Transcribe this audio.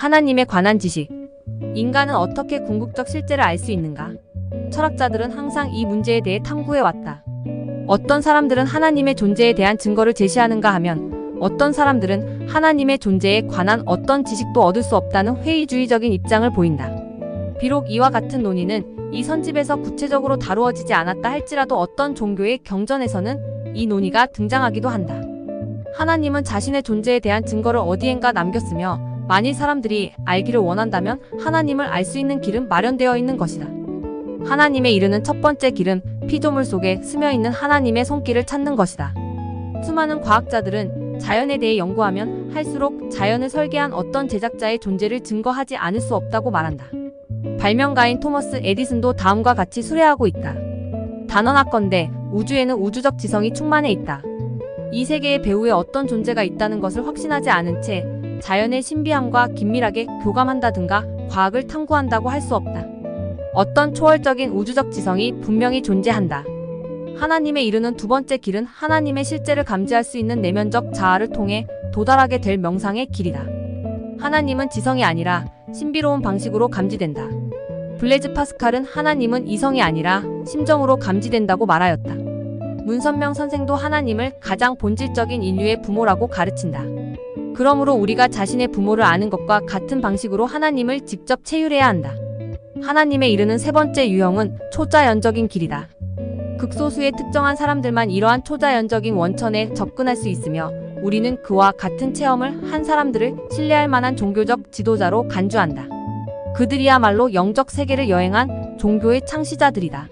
하나님에 관한 지식. 인간은 어떻게 궁극적 실제를 알 수 있는가? 철학자들은 항상 이 문제에 대해 탐구해왔다. 어떤 사람들은 하나님의 존재에 대한 증거를 제시하는가 하면 어떤 사람들은 하나님의 존재에 관한 어떤 지식도 얻을 수 없다는 회의주의적인 입장을 보인다. 비록 이와 같은 논의는 이 선집에서 구체적으로 다루어지지 않았다 할지라도 어떤 종교의 경전에서는 이 논의가 등장하기도 한다. 하나님은 자신의 존재에 대한 증거를 어디엔가 남겼으며 만일 사람들이 알기를 원한다면 하나님을 알 수 있는 길은 마련되어 있는 것이다. 하나님에 이르는 첫 번째 길은 피조물 속에 스며있는 하나님의 손길을 찾는 것이다. 수많은 과학자들은 자연에 대해 연구하면 할수록 자연을 설계한 어떤 제작자의 존재를 증거하지 않을 수 없다고 말한다. 발명가인 토머스 에디슨도 다음과 같이 수레하고 있다. 단언하건대 우주에는 우주적 지성이 충만해 있다. 이 세계의 배후에 어떤 존재가 있다는 것을 확신하지 않은 채 자연의 신비함과 긴밀하게 교감한다든가 과학을 탐구한다고 할 수 없다. 어떤 초월적인 우주적 지성이 분명히 존재한다. 하나님에 이르는 두 번째 길은 하나님의 실제를 감지할 수 있는 내면적 자아를 통해 도달하게 될 명상의 길이다. 하나님은 지성이 아니라 신비로운 방식으로 감지된다. 블레즈 파스칼은 하나님은 이성이 아니라 심정으로 감지된다고 말하였다. 문선명 선생도 하나님을 가장 본질적인 인류의 부모라고 가르친다. 그러므로 우리가 자신의 부모를 아는 것과 같은 방식으로 하나님을 직접 체휼해야 한다. 하나님에 이르는 세 번째 유형은 초자연적인 길이다. 극소수의 특정한 사람들만 이러한 초자연적인 원천에 접근할 수 있으며 우리는 그와 같은 체험을 한 사람들을 신뢰할 만한 종교적 지도자로 간주한다. 그들이야말로 영적 세계를 여행한 종교의 창시자들이다.